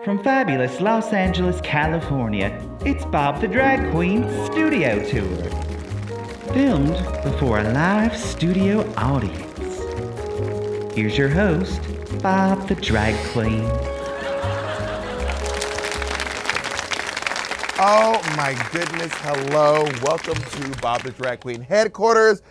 From fabulous Los Angeles, California, it's Bob the Drag Queen Studio Tour. Filmed before a live studio audience. Here's your host, Bob the Drag Queen. Oh my goodness, hello. Welcome to Bob the Drag Queen headquarters,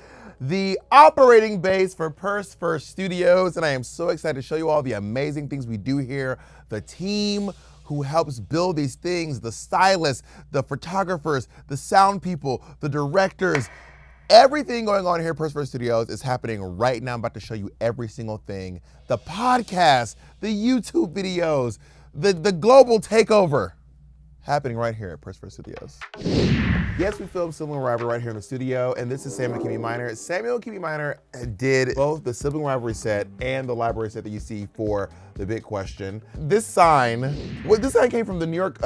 the operating base for Purse First Studios, and I am so excited to show you all the amazing things we do here. The team who helps build these things, the stylists, the photographers, the sound people, the directors, everything going on here at Purse First Studios is happening right now. I'm about to show you every single thing. The podcast, the YouTube videos, the global takeover. Happening right here at Purse First Studios. Yes, we filmed Sibling Rivalry right here in the studio, and this is Samuel Kimmy Minor. Samuel Kimmy Minor did both the Sibling Rivalry set and the library set that you see for The Big Question. This sign came from the New York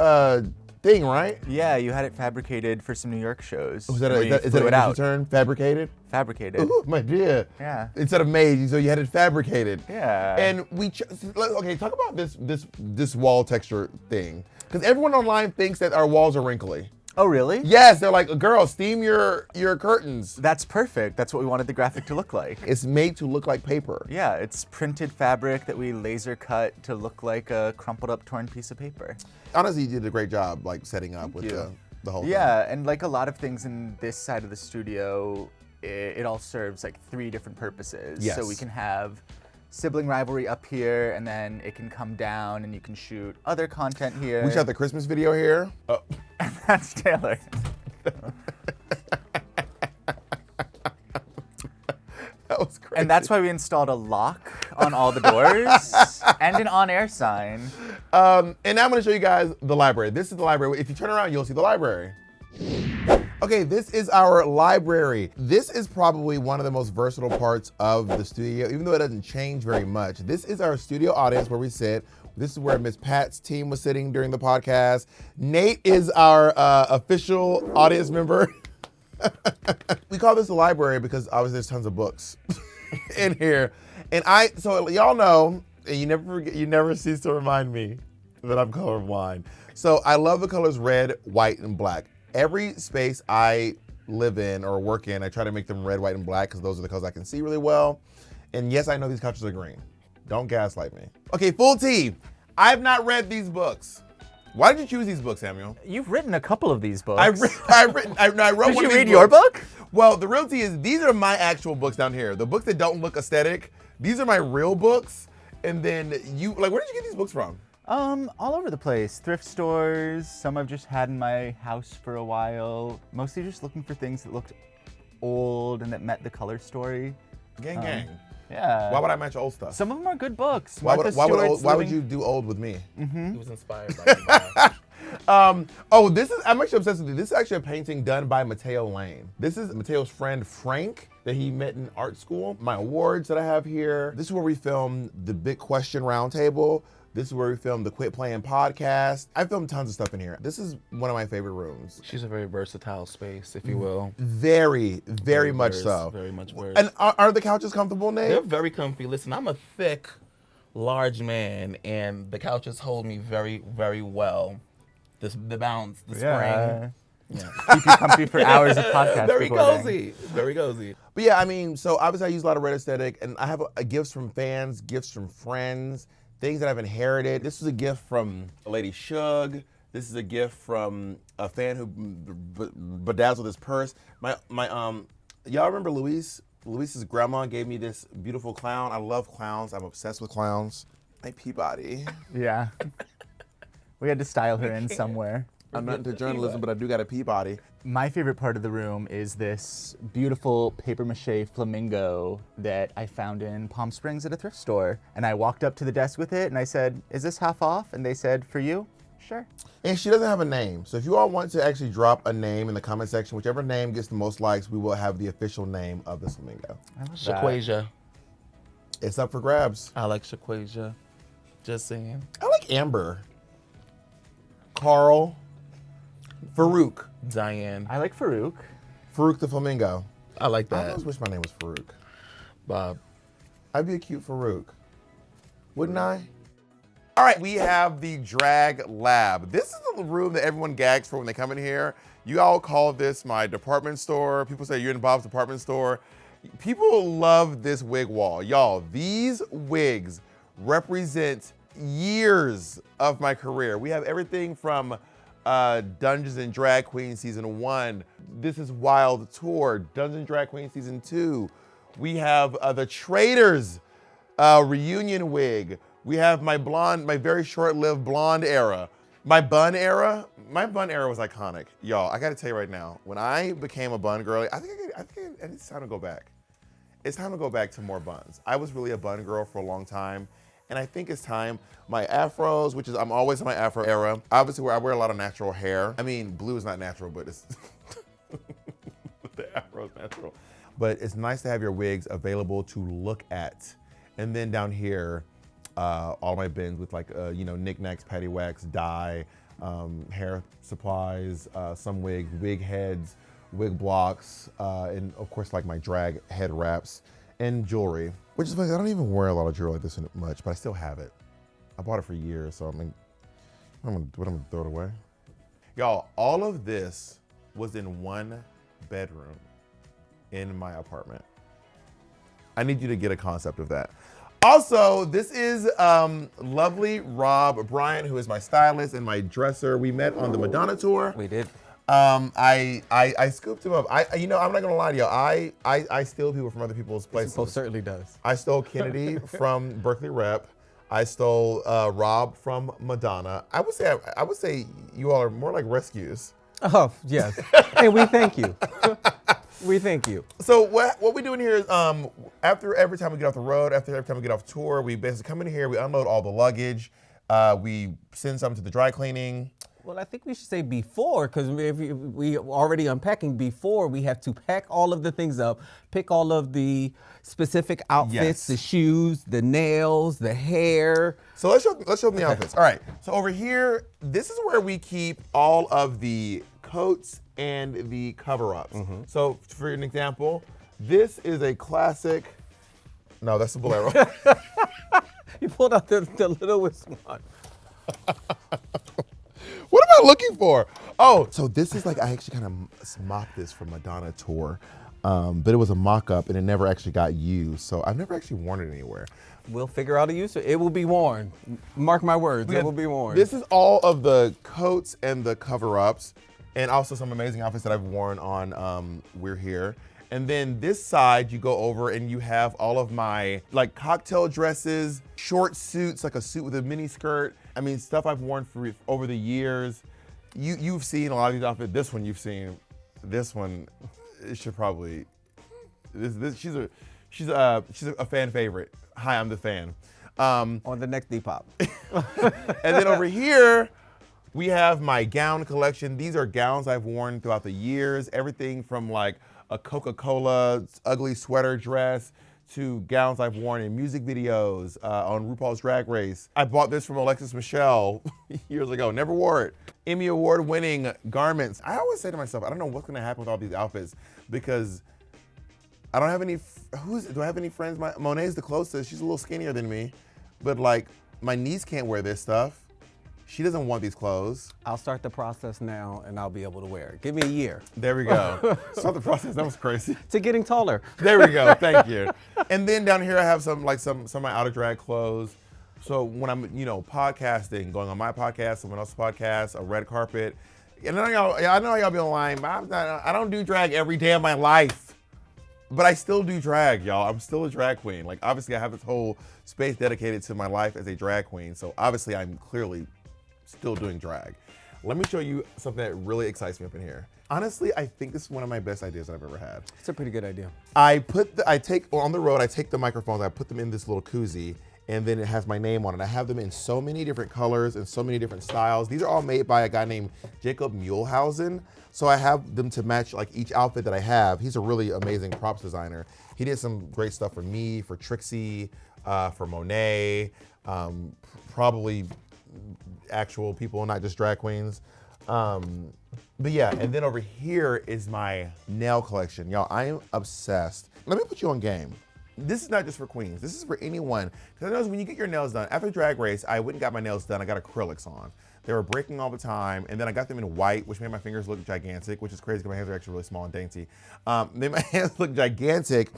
thing, right? Yeah, you had it fabricated for some New York shows. Is that an English term? Fabricated? Fabricated. Ooh, my dear. Yeah. Instead of made, so you had it fabricated. Yeah. And okay, talk about this wall texture thing. Because everyone online thinks that our walls are wrinkly. Oh, really? Yes, they're like, girl, steam your curtains. That's perfect. That's what we wanted the graphic to look like. It's made to look like paper. Yeah, it's printed fabric that we laser cut to look like a crumpled up, torn piece of paper. Honestly, you did a great job like setting up with the whole thing. Yeah, and like a lot of things in this side of the studio, it all serves like 3 different purposes. Yes. So we can have Sibling Rivalry up here, and then it can come down and you can shoot other content here. We shot the Christmas video here. Oh. That's Taylor. That was crazy. And that's why we installed a lock on all the doors and an on-air sign. And now I'm gonna show you guys the library. This is the library. If you turn around, you'll see the library. Okay, this is our library. This is probably one of the most versatile parts of the studio, even though it doesn't change very much. This is our studio audience where we sit. This is where Miss Pat's team was sitting during the podcast. Nate is our official audience member. We call this the library because obviously there's tons of books in here. And so y'all know, and you never forget, you never cease to remind me that I'm colorblind. So I love the colors red, white, and black. Every space I live in or work in, I try to make them red, white, and black because those are the colors I can see really well. And yes, I know these couches are green. Don't gaslight me. Okay, full T. I've not read these books. Why did you choose these books, Samuel? You've written a couple of these books. I wrote Did one of you these read your book? Well, the real tea is these are my actual books down here. The books that don't look aesthetic, these are my real books. And then where did you get these books from? All over the place. Thrift stores, some I've just had in my house for a while. Mostly just looking for things that looked old and that met the color story. Gang, gang. Yeah. Why would I match old stuff? Some of them are good books. Why would you do old with me? He was inspired by I'm actually obsessed with you. This is actually a painting done by Mateo Lane. This is Mateo's friend Frank that he met in art school. My awards that I have here. This is where we filmed the Big Question Roundtable. This is where we filmed the Quit Playing podcast. I filmed tons of stuff in here. This is one of my favorite rooms. She's a very versatile space, if you will. Very, very much so. Very much versed. And are the couches comfortable, Nate? They're very comfy. Listen, I'm a thick, large man, and the couches hold me very, very well. The bounce, the spring. Yeah. Keep you comfy for hours of podcast Very recording. cozy. Very cozy. But yeah, I mean, so obviously I use a lot of red aesthetic, and I have gifts from fans, gifts from friends, things that I've inherited. This was a gift from Lady Shug. This is a gift from a fan who bedazzled his purse. Y'all remember Luis? Luis's grandma gave me this beautiful clown. I love clowns. I'm obsessed with clowns. My Peabody. Yeah. We had to style her in somewhere. I'm not into journalism, but I do got a Peabody. My favorite part of the room is this beautiful papier-mâché flamingo that I found in Palm Springs at a thrift store. And I walked up to the desk with it and I said, "Is this half off?" And they said, "For you?" Sure. And she doesn't have a name. So if you all want to actually drop a name in the comment section, whichever name gets the most likes, we will have the official name of the flamingo. I love that. Shaquasia. It's up for grabs. I like Shaquasia. Just saying. I like Amber. Carl. Farouk. Diane. I like Farouk. Farouk the flamingo. I like I that. always wish my name was Farouk. Bob. I'd be a cute Farouk. Wouldn't I? All right, we have the Drag Lab. This is the room that everyone gags for when they come in here. You all call this my department store. People say you're in Bob's department store. People love this wig wall. Y'all, these wigs represent years of my career. We have everything from Dungeons and Drag Queen Season 1, This Is Wild Tour, Dungeons and Drag Queen Season 2. We have the Traders reunion wig. We have my blonde, my very short-lived blonde era. My bun era was iconic. Y'all, I gotta tell you right now, when I became a bun girl, I think it's time to go back. It's time to go back to more buns. I was really a bun girl for a long time, and I think it's time. My afros, which is, I'm always in my afro era. Obviously, where I wear a lot of natural hair. I mean, blue is not natural, but it's, the afro is natural. But it's nice to have your wigs available to look at. And then down here, all my bins with like, knickknacks, paddywhacks, dye, hair supplies, some wigs, wig heads, wig blocks, and of course like my drag head wraps and jewelry. Which is funny, I don't even wear a lot of jewelry like this much, but I still have it. I bought it for years, so I'm gonna throw it away. Y'all, all of this was in one bedroom in my apartment. I need you to get a concept of that. Also, this is lovely Rob Bryant, who is my stylist and my dresser. We met on the Madonna tour. We did. I scooped him up. I'm not gonna lie to you. I steal people from other people's places. Most certainly does. I stole Kennedy from Berkeley Rep. I stole Rob from Madonna. I would say you all are more like rescues. Oh, yes. Hey, we thank you. We thank you. So what we're doing here is after every time we get off the road, after every time we get off tour, we basically come in here, we unload all the luggage, we send some to the dry cleaning. Well, I think we should say before, because if we already unpacking before, we have to pack all of the things up, pick all of the specific outfits, Yes. the shoes, the nails, the hair. So let's show them the outfits. All right, so over here, this is where we keep all of the coats and the cover-ups. So for an example, this is a classic, no, that's a bolero. You pulled out the littlest one. What am I looking for? Oh, so this is like, I actually kind of mocked this from Madonna tour, but it was a mock-up and it never actually got used. So I've never actually worn it anywhere. We'll figure out a use. It will be worn. Mark my words, it will be worn. This is all of the coats and the cover-ups, and also some amazing outfits that I've worn on We're Here. And then this side, you go over and you have all of my like cocktail dresses, short suits, like a suit with a mini skirt. I mean, stuff I've worn for over the years. You've seen a lot of these outfits. This one you've seen. This one, it should probably. She's a fan favorite. Hi, I'm the fan. On the next Depop. And then over here, we have my gown collection. These are gowns I've worn throughout the years. Everything from like a Coca-Cola ugly sweater dress to gowns I've worn in music videos on RuPaul's Drag Race. I bought this from Alexis Michelle years ago, never wore it. Emmy Award winning garments. I always say to myself, I don't know what's gonna happen with all these outfits because I don't have any, do I have any friends? Monet's the closest, she's a little skinnier than me, but like my niece can't wear this stuff. She doesn't want these clothes. I'll start the process now and I'll be able to wear it. Give me a year. There we go. Start the process, that was crazy. To getting taller. There we go, thank you. And then down here I have some of my out of drag clothes. So when I'm, podcasting, going on my podcast, someone else's podcast, a red carpet. And I know y'all be online, but I don't do drag every day of my life. But I still do drag, y'all. I'm still a drag queen. Like obviously I have this whole space dedicated to my life as a drag queen. So obviously I'm clearly still doing drag. Let me show you something that really excites me up in here. Honestly, I think this is one of my best ideas I've ever had. It's a pretty good idea. On the road, I take the microphones, I put them in this little koozie, and then it has my name on it. I have them in so many different colors and so many different styles. These are all made by a guy named Jacob Muehlhausen. So I have them to match like each outfit that I have. He's a really amazing props designer. He did some great stuff for me, for Trixie, for Monet, probably actual people, not just drag queens. But yeah, and then over here is my nail collection. Y'all, I am obsessed. Let me put you on game. this is not just for queens. This is for anyone. Because I know when you get your nails done, after Drag Race, I went and got my nails done. I got acrylics on. They were breaking all the time. And then I got them in white, which made my fingers look gigantic, which is crazy because my hands are actually really small and dainty. Made my hands look gigantic.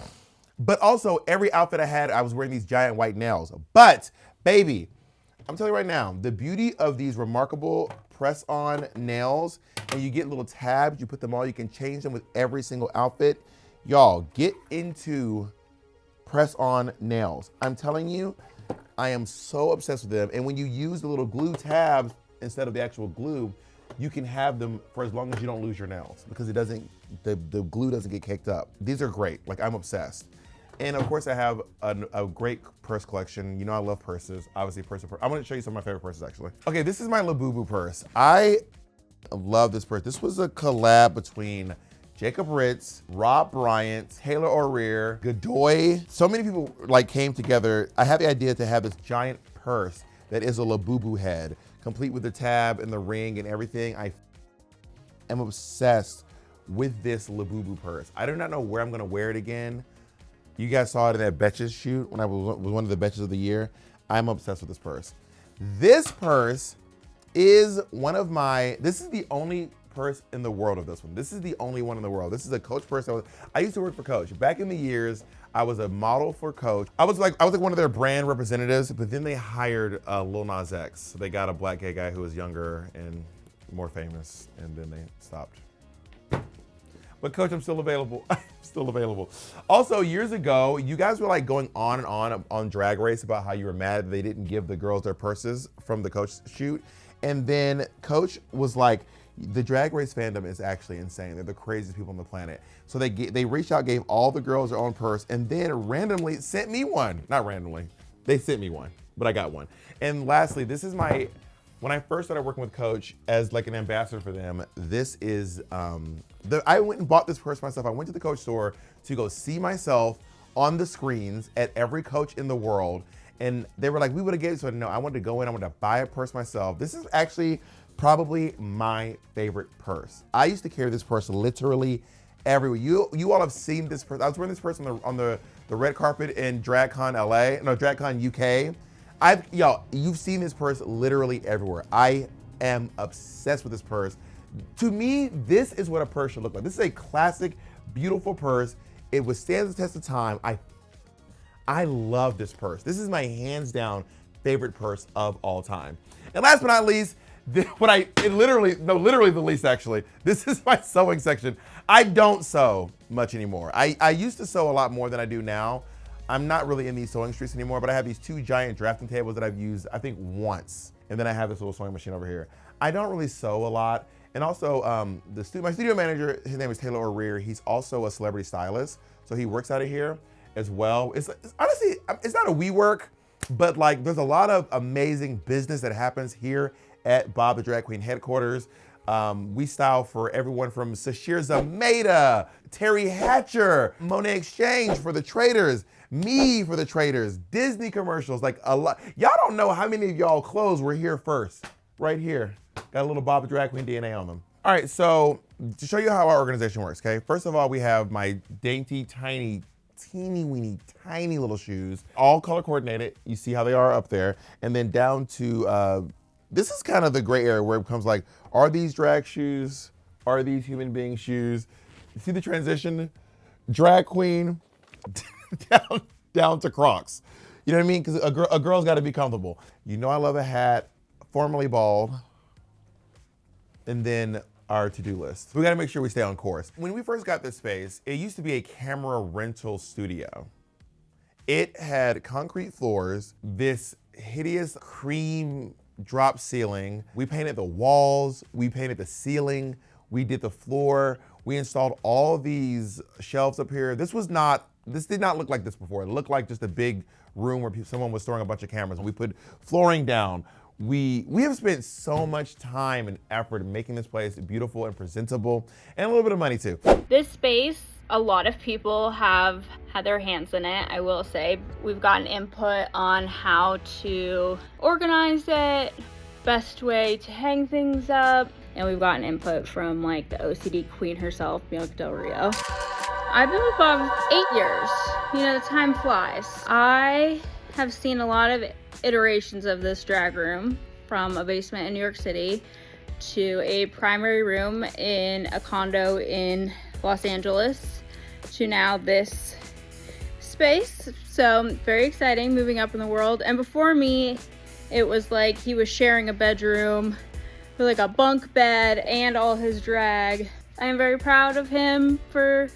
But also, every outfit I had, I was wearing these giant white nails. But, baby, I'm telling you right now, the beauty of these remarkable press-on nails, and you get little tabs, you put them on, you can change them with every single outfit. Y'all, get into press-on nails. I'm telling you, I am so obsessed with them. And when you use the little glue tabs instead of the actual glue, you can have them for as long as you don't lose your nails because it doesn't, the glue doesn't get caked up. These are great, like I'm obsessed. And of course I have a great purse collection. You know I love purses, obviously purse. I'm gonna show you some of my favorite purses actually. Okay, this is my Labubu purse. I love this purse. This was a collab between Jacob Ritz, Rob Bryant, Taylor O'Rear, Godoy. So many people like came together. I had the idea to have this giant purse that is a Labubu head, complete with the tab and the ring and everything. I am obsessed with this Labubu purse. I do not know where I'm gonna wear it again. You guys saw it in that Betches shoot when I was one of the Betches of the year. I'm obsessed with this purse. This purse is this is the only purse in the world of this one. This is the only one in the world. This is a Coach purse. I used to work for Coach. Back in the years, I was a model for Coach. I was like one of their brand representatives, but then they hired Lil Nas X. So they got a black gay guy who was younger and more famous, and then they stopped. But Coach, I'm still available. I'm still available. Also, years ago, you guys were like going on and on Drag Race about how you were mad that they didn't give the girls their purses from the Coach shoot. And then Coach was like, the Drag Race fandom is actually insane. They're the craziest people on the planet. So they reached out, gave all the girls their own purse, and then randomly sent me one. Not randomly, they sent me one, but I got one. And lastly, this is when I first started working with Coach as like an ambassador for them, this is, I went and bought this purse myself. I went to the Coach store to go see myself on the screens at every Coach in the world. And they were like, we would have gave it, so no, I wanted to go in, I wanted to buy a purse myself. This is actually probably my favorite purse. I used to carry this purse literally everywhere. You all have seen this purse. I was wearing this purse on the red carpet in DragCon UK. You've seen this purse literally everywhere. I am obsessed with this purse. To me, this is what a purse should look like. This is a classic, beautiful purse. It withstands the test of time. I love this purse. This is my hands down favorite purse of all time. And last but not least, literally the least actually, this is my sewing section. I don't sew much anymore. I used to sew a lot more than I do now. I'm not really in these sewing streets anymore, but I have these two giant drafting tables that I've used, I think once. And then I have this little sewing machine over here. I don't really sew a lot. And also, my studio manager, his name is Taylor O'Rear. He's also a celebrity stylist. So he works out of here as well. It's honestly, it's not a WeWork, but like there's a lot of amazing business that happens here at Bob the Drag Queen headquarters. We style for everyone from Sashir Zameda, Terry Hatcher, Monet Exchange for the traders, me for the traders, Disney commercials, like a lot. Y'all don't know how many of y'all clothes were here first, right here. Got a little Bob the Drag Queen DNA on them. All right, so to show you how our organization works, okay? First of all, we have my dainty, tiny, teeny weeny, tiny little shoes, all color coordinated. You see how they are up there. And then down to, this is kind of the gray area where it becomes like, are these drag shoes? Are these human being shoes? You see the transition? Drag queen down to Crocs. You know what I mean? Because a girl's got to be comfortable. You know I love a hat, formerly bald, and then our to-do list. We got to make sure we stay on course. When we first got this space, it used to be a camera rental studio. It had concrete floors, this hideous cream drop ceiling. We painted the walls, we painted the ceiling, we did the floor, we installed all these shelves up here. This did not look like this before. It looked like just a big room where someone was storing a bunch of cameras. We put flooring down. We have spent so much time and effort in making this place beautiful and presentable, and a little bit of money too. This space, a lot of people have had their hands in it, I will say. We've gotten input on how to organize it, best way to hang things up, and we've gotten input from like the OCD queen herself, Bianca Del Rio. I've been with Bob 8 years. You know, time flies. I have seen a lot of iterations of this drag room, from a basement in New York City to a primary room in a condo in Los Angeles to now this space. So very exciting, moving up in the world. And before me, it was like he was sharing a bedroom with like a bunk bed and all his drag. I am very proud of him for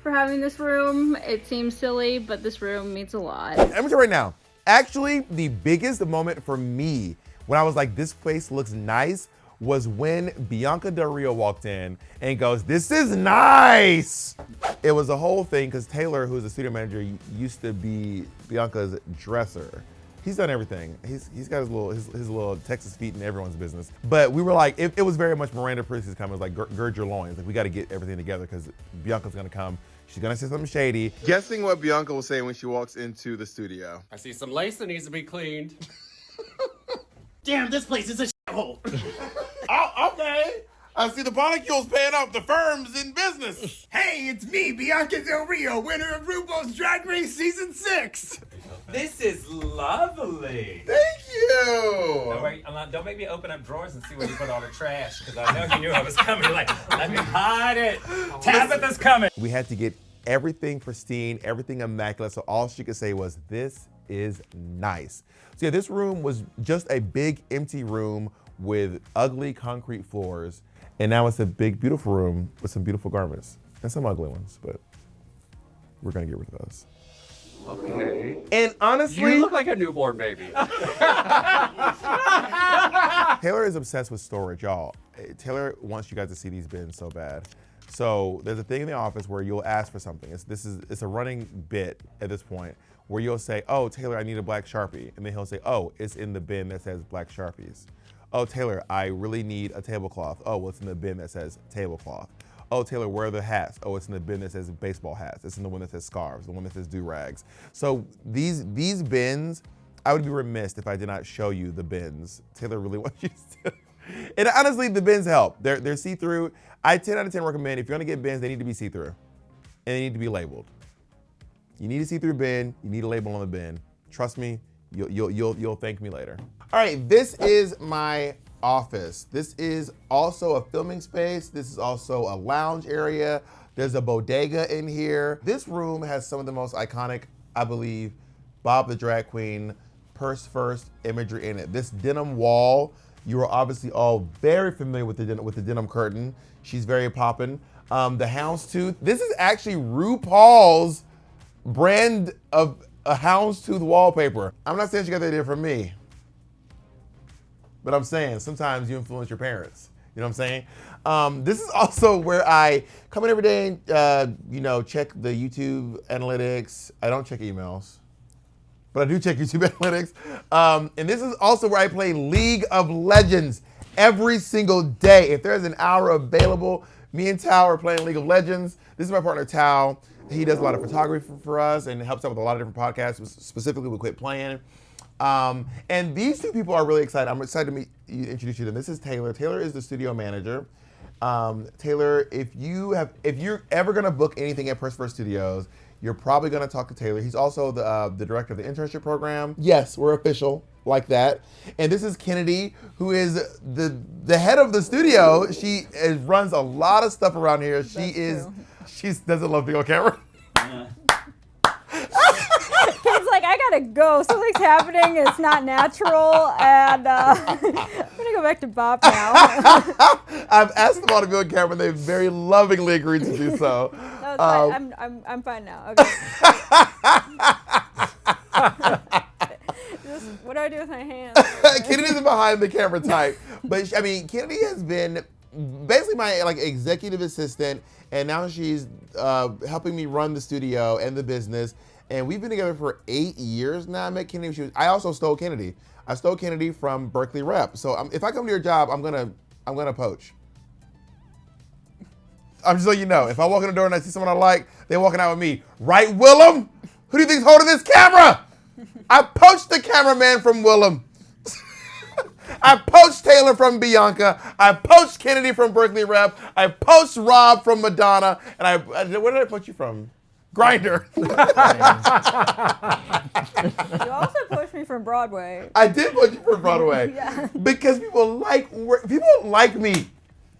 having this room. It seems silly, but this room means a lot. I'm gonna tell you right now, actually the biggest moment for me when I was like, this place looks nice, was when Bianca Del Rio walked in and goes, this is nice. It was a whole thing because Taylor, who's the studio manager, used to be Bianca's dresser. He's done everything. He's got his little Texas feet in everyone's business. But we were like, it was very much Miranda Priest's comment. It was like, gird your loins. Like, we got to get everything together because Bianca's gonna come. She's gonna say something shady. Guessing what Bianca will say when she walks into the studio. I see some lace that needs to be cleaned. Damn, this place is a shithole. Oh, okay. I see the molecules paying off. The firm's in business. Hey, it's me, Bianca Del Rio, winner of RuPaul's Drag Race Season 6. This is lovely. Thank you. Don't, wait, don't make me open up drawers and see where you put all the trash, because I know you knew I was coming. You're like, let me hide it. Tabitha's coming. We had to get everything pristine, everything immaculate, so all she could say was, this is nice. So yeah, this room was just a big empty room with ugly concrete floors, and now it's a big, beautiful room with some beautiful garments and some ugly ones, but we're gonna get rid of those. Okay. And honestly, You look like a newborn baby. Taylor is obsessed with storage, y'all. Taylor wants you guys to see these bins so bad. So there's a thing in the office where you'll ask for something. It's a running bit at this point where you'll say, oh, Taylor, I need a black Sharpie. And then he'll say, oh, it's in the bin that says black Sharpies. Oh, Taylor, I really need a tablecloth. Oh, well, it's in the bin that says tablecloth. Oh, Taylor, where are the hats? Oh, it's in the bin that says baseball hats. It's in the one that says scarves, the one that says do-rags. So these bins, I would be remiss if I did not show you the bins. Taylor really wants you to. And honestly, the bins help. They're see-through. I 10 out of 10 recommend, if you're gonna get bins, they need to be see-through. And they need to be labeled. You need a see-through bin, you need a label on the bin. Trust me, you'll thank me later. All right, this is my office. This is also a filming space. This is also a lounge area. There's a bodega in here. This room has some of the most iconic, I believe, Bob the Drag Queen purse first imagery in it. This denim wall, you are obviously all very familiar with the denim curtain. She's very poppin'. The houndstooth. This is actually RuPaul's brand of a houndstooth wallpaper. I'm not saying she got that idea from me, but I'm saying sometimes you influence your parents. You know what I'm saying? This is also where I come in every day and check the YouTube analytics. I don't check emails, but I do check YouTube analytics. And this is also where I play League of Legends every single day. If there's an hour available, me and Tao are playing League of Legends. This is my partner, Tao. He does a lot of photography for us and helps out with a lot of different podcasts, specifically with Quit Playing. And these two people are really excited. I'm excited to introduce you to them. This is Taylor. Taylor is the studio manager. Taylor, if you're ever gonna book anything at Press First Studios, you're probably gonna talk to Taylor. He's also the director of the internship program. Yes, we're official like that. And this is Kennedy, who is the head of the studio. She runs a lot of stuff around here. She doesn't love being on camera. It's like, I gotta go. Something's happening. It's not natural. And I'm gonna go back to Bob now. I've asked them all to be on camera, and they very lovingly agreed to do so. No, it's fine. I'm fine now. Okay. What do I do with my hands? Kennedy's behind the camera type. But Kennedy has been basically my executive assistant, and now she's helping me run the studio and the business. And we've been together for 8 years now. I met Kennedy. I also stole Kennedy. I stole Kennedy from Berkeley Rep. So if I come to your job, I'm gonna poach. I'm just letting you know. If I walk in the door and I see someone I like, they're walking out with me. Right, Willem? Who do you think's holding this camera? I poached the cameraman from Willem. I poached Taylor from Bianca. I poached Kennedy from Berkeley Rep. I poached Rob from Madonna. And where did I poach you from? Grinder. You also pushed me from Broadway. I did poach you from Broadway. Yeah. Because people like me.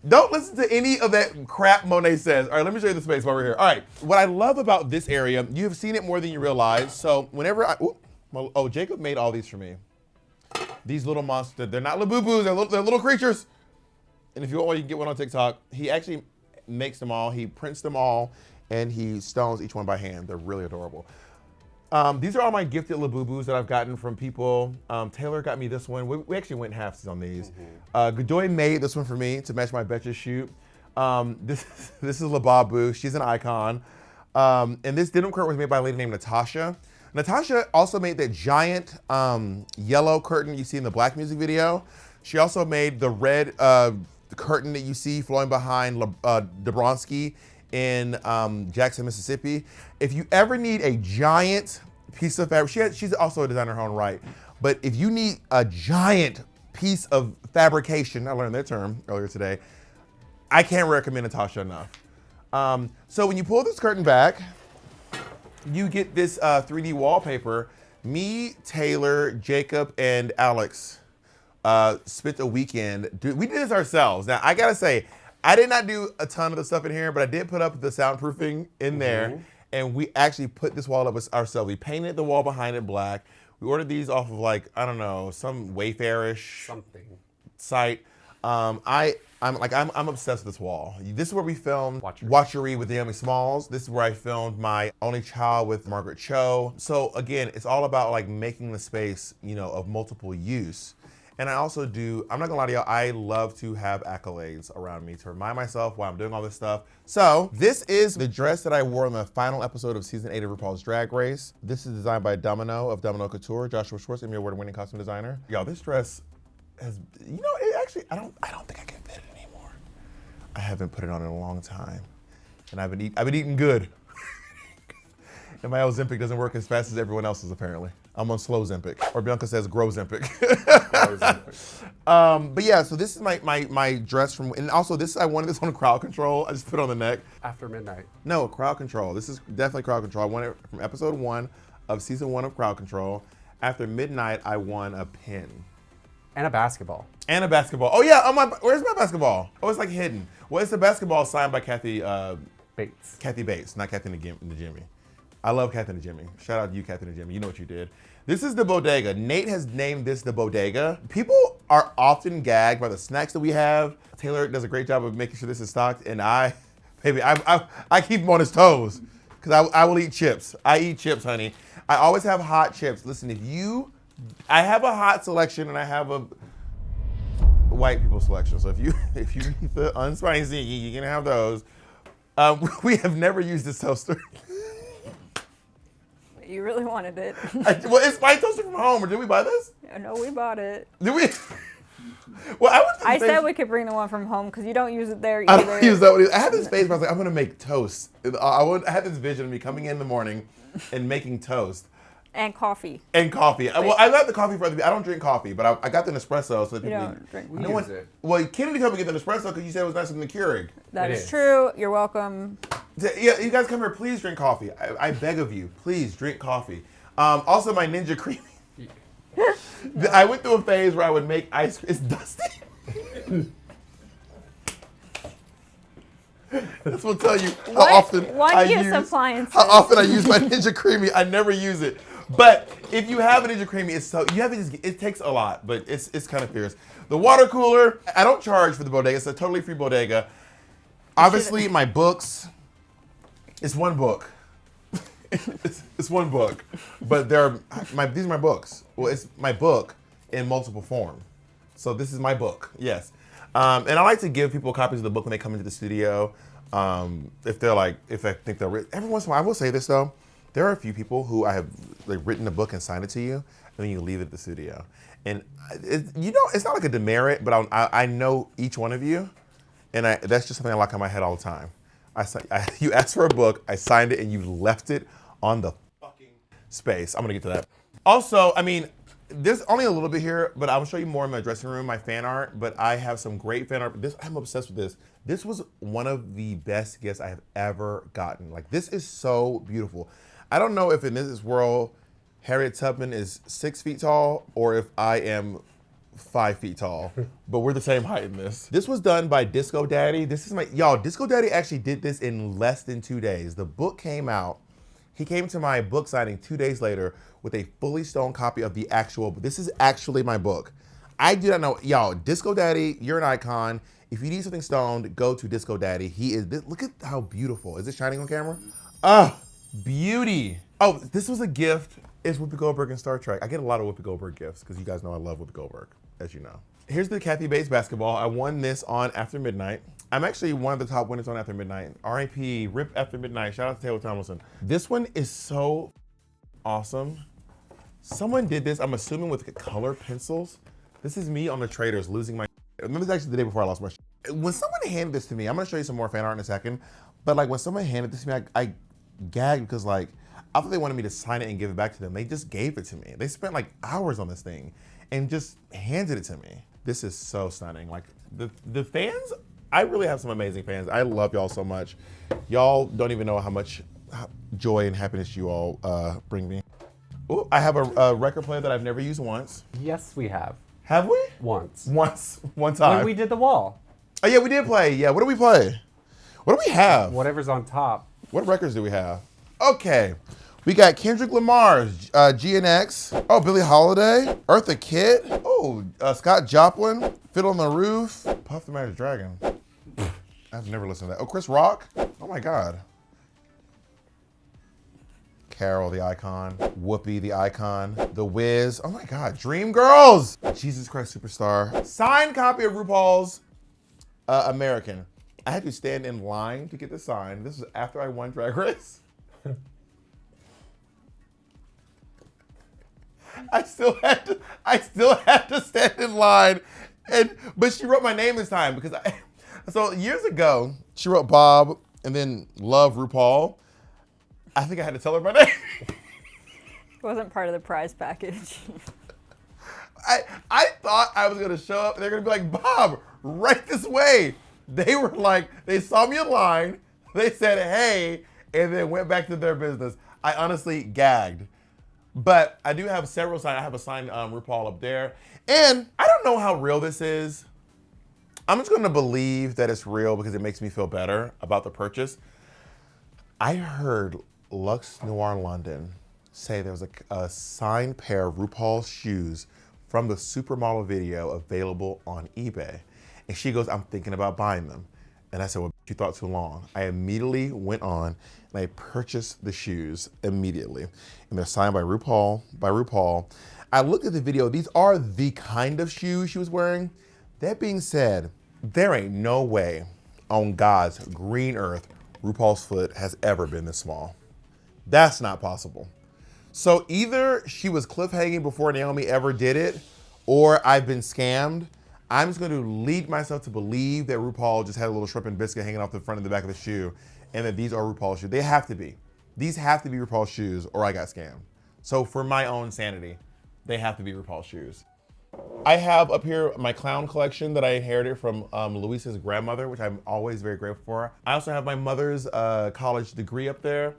Don't listen to any of that crap Monet says. All right, let me show you the space while we're here. All right, what I love about this area, you have seen it more than you realize. So whenever Jacob made all these for me. These little monsters, they're not Labubus, they're little creatures. And if you want one, you can get one on TikTok. He actually makes them all, he prints them all, and he stones each one by hand. They're really adorable. These are all my gifted Labubus that I've gotten from people. Taylor got me this one. We actually went halves on these. Godoy made this one for me to match my Betches shoot. This is Lababu. She's an icon. And this denim curtain was made by a lady named Natasha. Natasha also made that giant yellow curtain you see in the Black music video. She also made the red curtain that you see flowing behind Dabrowski in Jackson, Mississippi. If you ever need a giant piece of fabric, she's also a designer in her own right, but if you need a giant piece of fabrication, I learned that term earlier today, I can't recommend Natasha enough. So when you pull this curtain back, you get this 3D wallpaper. Me, Taylor, Jacob, and Alex spent a weekend. We did this ourselves. Now, I gotta say, I did not do a ton of the stuff in here, but I did put up the soundproofing in there, and we actually put this wall up ourselves. We painted the wall behind it black. We ordered these off of like, I don't know, some Wayfairish site. I'm obsessed with this wall. This is where we filmed Watchery with Naomi Smalls. This is where I filmed My Only Child with Margaret Cho. So again, it's all about like making the space, you know, of multiple use. And I also do, I'm not gonna lie to y'all, I love to have accolades around me to remind myself why I'm doing all this stuff. So this is the dress that I wore in the final episode of season 8 of RuPaul's Drag Race. This is designed by Domino of Domino Couture, Joshua Schwartz, Emmy Award-winning costume designer. Y'all, this dress has, you know, it actually, I don't think I can fit it anymore. I haven't put it on in a long time. And I've been eating good. And my Ozempic doesn't work as fast as everyone else's apparently. I'm on slow Zempic, or Bianca says grow Zempic. But yeah, so this is my dress from, and also I wanted this on crowd control. I just put it on the neck. After midnight. No, crowd control. This is definitely crowd control. I won it from episode 1 of season 1 of crowd control. After midnight, I won a pin. And a basketball. And a basketball. Oh yeah, where's my basketball? Oh, it's like hidden. Well, it's a basketball signed by Kathy Bates. Kathy Bates, not Kathy Najimy. I love Kathy Najimy. Shout out to you, Kathy Najimy. You know what you did. This is the Bodega. Nate has named this the Bodega. People are often gagged by the snacks that we have. Taylor does a great job of making sure this is stocked, and I keep him on his toes because I will eat chips. I eat chips, honey. I always have hot chips. Listen, I have a hot selection and I have a white people selection. So if you need the unspicy, you can have those. We have never used this toaster. You really wanted it. Well, it's my toaster from home. Or did we buy this? No, we bought it. Did we? Well, I said we could bring the one from home because you don't use it there either. I don't use that one. I had this phase where I was like, I'm gonna make toast. I had this vision of me coming in the morning and making toast. And coffee. Well, I got the coffee for other people. I don't drink coffee, but I got the Nespresso so that people don't drink coffee. Well, Kennedy told me to get the Nespresso because you said it was nicer than the Keurig. That is true. You're welcome. Yeah, you guys come here. Please drink coffee. I beg of you. Please drink coffee. Also, my Ninja Creamy. I went through a phase where I would make ice cream. It's dusty. This will tell you how often I use my Ninja Creamy. I never use it. But if you have a Ninja Creamy, it takes a lot, but it's kind of fierce. The water cooler, I don't charge for the Bodega. It's a totally free Bodega. Obviously, my books, it's one book. It's one book, but these are my books. Well, it's my book in multiple form. So this is my book, yes. And I like to give people copies of the book when they come into the studio. If I think they'll read. Every once in a while, I will say this though, there are a few people who I have written a book and signed it to you, and then you leave it at the studio. And it's not like a demerit, but I know each one of you, and that's just something I lock in my head all the time. You asked for a book, I signed it, and you left it on the fucking space. I'm gonna get to that. Also, I mean, there's only a little bit here, but I'll show you more in my dressing room, my fan art, but I have some great fan art. I'm obsessed with this. This was one of the best gifts I have ever gotten. Like, this is so beautiful. I don't know if in this world, Harriet Tubman is 6 feet tall or if I am 5 feet tall, but we're the same height in this. This was done by Disco Daddy. This is y'all, Disco Daddy actually did this in less than 2 days. The book came out. He came to my book signing 2 days later with a fully stoned copy of the actual book. This is actually my book. I do not know, y'all, Disco Daddy, you're an icon. If you need something stoned, go to Disco Daddy. He is, look at how beautiful. Is it shining on camera? Ah, beauty. Oh, this was a gift. It's Whoopi Goldberg in Star Trek. I get a lot of Whoopi Goldberg gifts because you guys know I love Whoopi Goldberg, as you know. Here's the Kathy Bates basketball. I won this on After Midnight. I'm actually one of the top winners on After Midnight. R.I.P. Rip After Midnight. Shout out to Taylor Tomlinson. This one is so awesome. Someone did this, I'm assuming with color pencils. This is me on the Traders losing my This is actually the day before I lost my When someone handed this to me, I'm gonna show you some more fan art in a second, but like when someone handed this to me, I gagged because like, I thought they wanted me to sign it and give it back to them. They just gave it to me. They spent like hours on this thing and just handed it to me. This is so stunning. Like the fans, I really have some amazing fans. I love y'all so much. Y'all don't even know how much joy and happiness you all bring me. Ooh, I have a record player that I've never used once. Yes, we have. Have we? Once. One time. When we did the wall. Oh yeah, we did play. Yeah, what do we play? What do we have? Whatever's on top. What records do we have? Okay, we got Kendrick Lamar's GNX. Oh, Billie Holiday, Eartha Kitt. Oh, Scott Joplin, Fiddle on the Roof, Puff the Magic Dragon. I've never listened to that. Oh, Chris Rock. Oh my God. Carol, the icon. Whoopi, the icon. The Wiz. Oh my God. Dreamgirls. Jesus Christ Superstar. Signed copy of RuPaul's American. I had to stand in line to get the sign. This was after I won Drag Race. I still had to stand in line, but she wrote my name this time because so years ago she wrote Bob and then Love RuPaul. I think I had to tell her my name. It wasn't part of the prize package. I thought I was gonna show up and they're gonna be like, Bob, right this way. They were like, they saw me in line, they said, hey, and then went back to their business. I honestly gagged. But I do have several signs. I have a signed RuPaul up there. And I don't know how real this is. I'm just gonna believe that it's real because it makes me feel better about the purchase. I heard Lux Noir London say there was a signed pair of RuPaul's shoes from the Supermodel video available on eBay. And she goes, I'm thinking about buying them. And I said, well, you thought too long. I immediately went on and I purchased the shoes immediately. And they're signed by RuPaul. I looked at the video. These are the kind of shoes she was wearing. That being said, there ain't no way on God's green earth RuPaul's foot has ever been this small. That's not possible. So either she was cliffhanging before Naomi ever did it, or I've been scammed. I'm just going to lead myself to believe that RuPaul just had a little shrimp and biscuit hanging off the front and the back of the shoe, and that these are RuPaul's shoes. They have to be. These have to be RuPaul's shoes, or I got scammed. So for my own sanity, they have to be RuPaul's shoes. I have up here my clown collection that I inherited from Luisa's grandmother, which I'm always very grateful for. I also have my mother's college degree up there.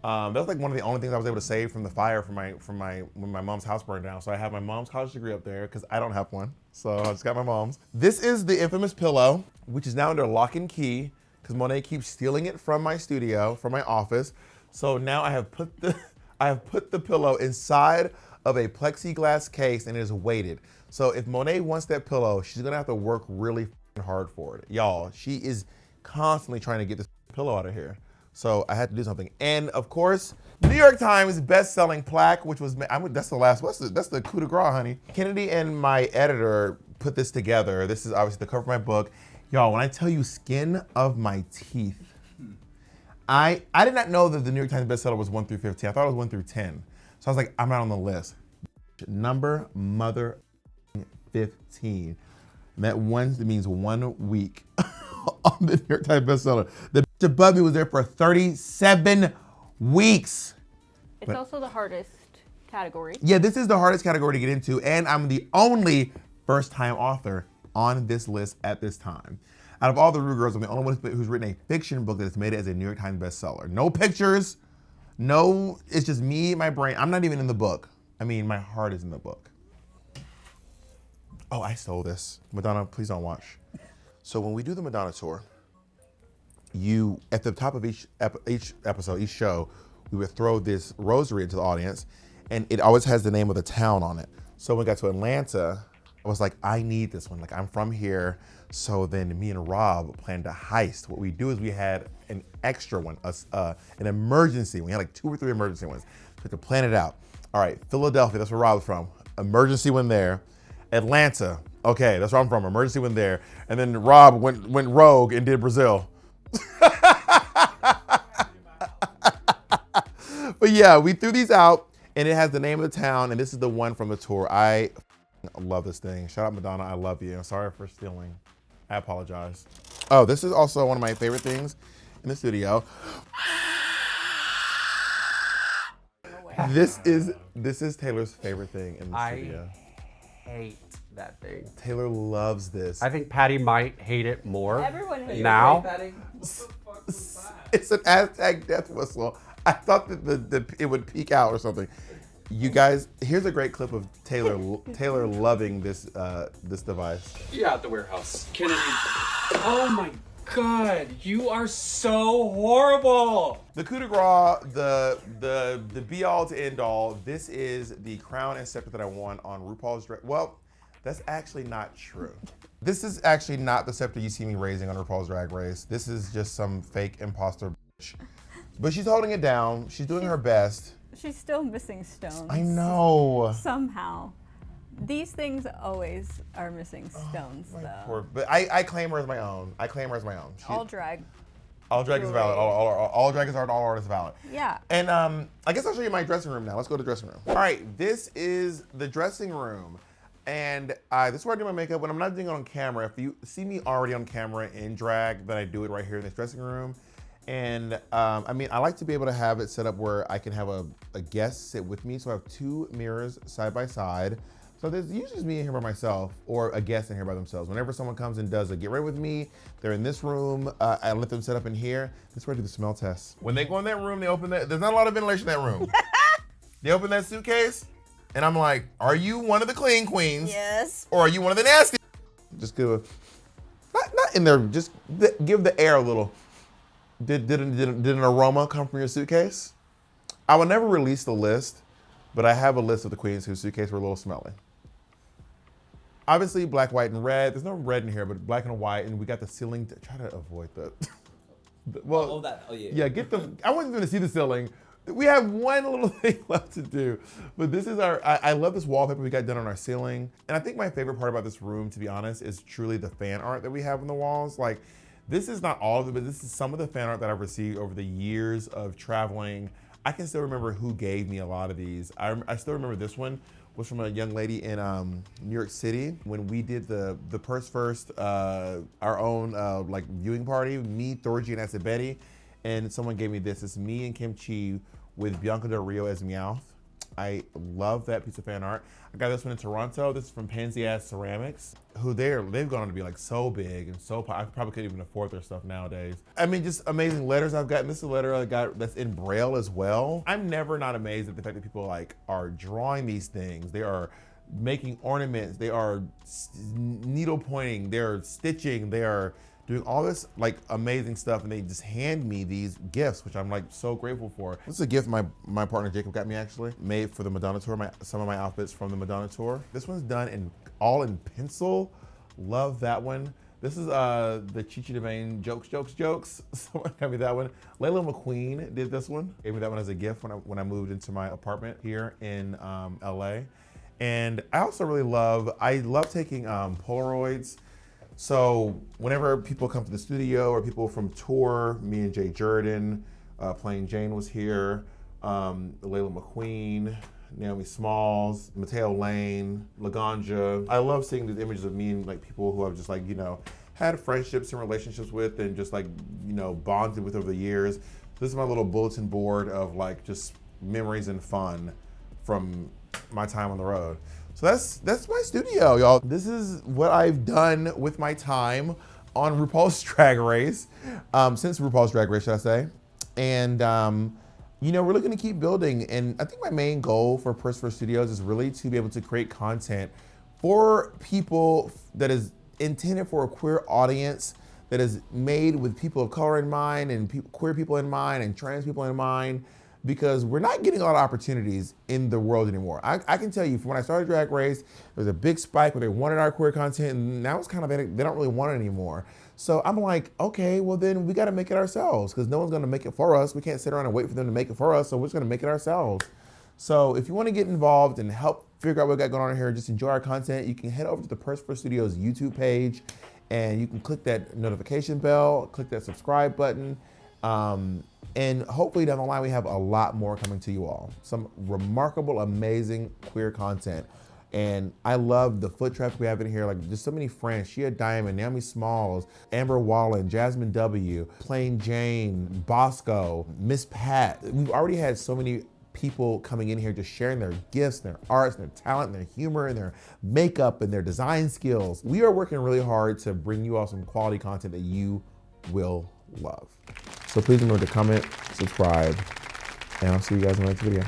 That was like one of the only things I was able to save from the fire when my mom's house burned down. So I have my mom's college degree up there because I don't have one. So I just got my mom's. This is the infamous pillow, which is now under lock and key because Monet keeps stealing it from my studio, from my office. So now I have put the pillow inside of a plexiglass case and it is weighted. So if Monet wants that pillow, she's gonna have to work really hard for it. Y'all, she is constantly trying to get this pillow out of here. So I had to do something. And of course, New York Times best-selling plaque, which was, that's the coup de grace, honey. Kennedy and my editor put this together. This is obviously the cover of my book. Y'all, when I tell you skin of my teeth, I did not know that the New York Times bestseller was 1 through 15. I thought it was 1 through 10. So I was like, I'm not on the list. Number mother 15. And that one means 1 week on the New York Times bestseller. The bitch above me was there for 37 weeks. It's also the hardest category. Yeah, this is the hardest category to get into, and I'm the only first-time author on this list at this time. Out of all the Rude Girls, I'm the only one who's written a fiction book that's made it as a New York Times bestseller. No pictures, no, it's just me, my brain. I'm not even in the book. I mean, my heart is in the book. Oh, I stole this. Madonna, please don't watch. So when we do the Madonna tour, at the top of each episode, each show, we would throw this rosary into the audience, and it always has the name of the town on it. So when we got to Atlanta, I was like, I need this one. Like, I'm from here. So then me and Rob planned a heist. What we do is we had an extra one, an emergency. We had like 2 or 3 emergency ones. So we had to plan it out. All right, Philadelphia, that's where Rob's from. Emergency one there. Atlanta, okay, that's where I'm from. Emergency one there. And then Rob went rogue and did Brazil. But yeah, we threw these out, and it has the name of the town, and this is the one from the tour. I love this thing. Shout out Madonna, I love you. I'm sorry for stealing. I apologize. Oh, this is also one of my favorite things in the studio. This is Taylor's favorite thing in the studio. I hate that thing. Taylor loves this. I think Patty might hate it more. Everyone hates now. It's an Aztec death whistle. I thought that it would peek out or something. You guys, here's a great clip of Taylor loving this this device. Yeah, at the warehouse. Kennedy. Oh my God, you are so horrible. The coup de grace, the be all to end all. This is the crown and scepter that I won on RuPaul's Drag. Well, that's actually not true. This is actually not the scepter you see me raising on RuPaul's Drag Race. This is just some fake imposter bitch. But she's holding it down. She's doing her best. She's still missing stones. I know. Somehow. These things always are missing stones, though. But I claim her as my own. All drag. All drag is valid. All drag is art, all art is valid. Yeah. And I guess I'll show you my dressing room now. Let's go to the dressing room. All right, this is the dressing room. And this is where I do my makeup. When I'm not doing it on camera, if you see me already on camera in drag, then I do it right here in this dressing room. And I mean, I like to be able to have it set up where I can have a guest sit with me. So I have 2 mirrors side by side. So there's usually just me in here by myself or a guest in here by themselves. Whenever someone comes and does a get ready with me, they're in this room. I let them set up in here. This is where I do the smell test. When they go in that room, they open that, there's not a lot of ventilation in that room. They open that suitcase and I'm like, are you one of the clean queens? Yes. Or are you one of the nasty? Just give a, not in there, just give the air a little. Did an aroma come from your suitcase? I will never release the list, but I have a list of the queens whose suitcase were a little smelly. Obviously, black, white, and red. There's no red in here, but black and white, and we got the ceiling. Try to avoid the. Well, yeah. Yeah, get the. I wasn't going to see the ceiling. We have one little thing left to do, but this is our. I love this wallpaper we got done on our ceiling, and I think my favorite part about this room, to be honest, is truly the fan art that we have on the walls. Like, this is not all of it, but this is some of the fan art that I've received over the years of traveling. I can still remember who gave me a lot of these. I still remember this one was from a young lady in New York City when we did the Purse First, our own like viewing party, me, Thorgy, and Acid Betty, and someone gave me this. It's me and Kim Chi with Bianca Del Rio as Meowth. I love that piece of fan art. I got this one in Toronto. This is from Pansy Ass Ceramics, who they've gone on to be like so big and so I probably couldn't even afford their stuff nowadays. I mean, just amazing letters I've gotten. This is a letter I got that's in Braille as well. I'm never not amazed at the fact that people like are drawing these things. They are making ornaments. They are needle pointing. They're stitching. They are doing all this like amazing stuff, and they just hand me these gifts, which I'm like so grateful for. This is a gift my partner Jacob got me, actually, made for the Madonna tour, some of my outfits from the Madonna tour. This one's done all in pencil. Love that one. This is the Chichi DeVayne Jokes. Someone got me that one. Layla McQueen did this one. Gave me that one as a gift when I moved into my apartment here in LA. And I also really love taking Polaroids. So whenever people come to the studio or people from tour, me and Jay Jordan, Plain Jane was here, Layla McQueen, Naomi Smalls, Mateo Lane, Laganja. I love seeing these images of me and like people who I've just like, had friendships and relationships with and just like, bonded with over the years. This is my little bulletin board of like just memories and fun from my time on the road. So that's my studio, y'all. This is what I've done with my time on RuPaul's Drag Race, since RuPaul's Drag Race, should I say. And you know, we're looking to keep building. And I think my main goal for Persever Studios is really to be able to create content for people that is intended for a queer audience, that is made with people of color in mind and queer people in mind and trans people in mind, because we're not getting a lot of opportunities in the world anymore. I can tell you, from when I started Drag Race, there was a big spike where they wanted our queer content, and now it's kind of, they don't really want it anymore. So I'm like, okay, well then we gotta make it ourselves, because no one's gonna make it for us. We can't sit around and wait for them to make it for us, so we're just gonna make it ourselves. So if you wanna get involved and help figure out what we got going on here and just enjoy our content, you can head over to the Persever Studios YouTube page, and you can click that notification bell, click that subscribe button, and hopefully down the line we have a lot more coming to you all. Some remarkable, amazing queer content. And I love the foot traffic we have in here. Like, just so many friends: Shea Diamond, Naomi Smalls, Amber Wallen, Jasmine W, Plain Jane, Bosco, Miss Pat. We've already had so many people coming in here just sharing their gifts, their arts, their talent, their humor, and their makeup, and their design skills. We are working really hard to bring you all some quality content that you will love. So please remember to comment, subscribe, and I'll see you guys in the next video.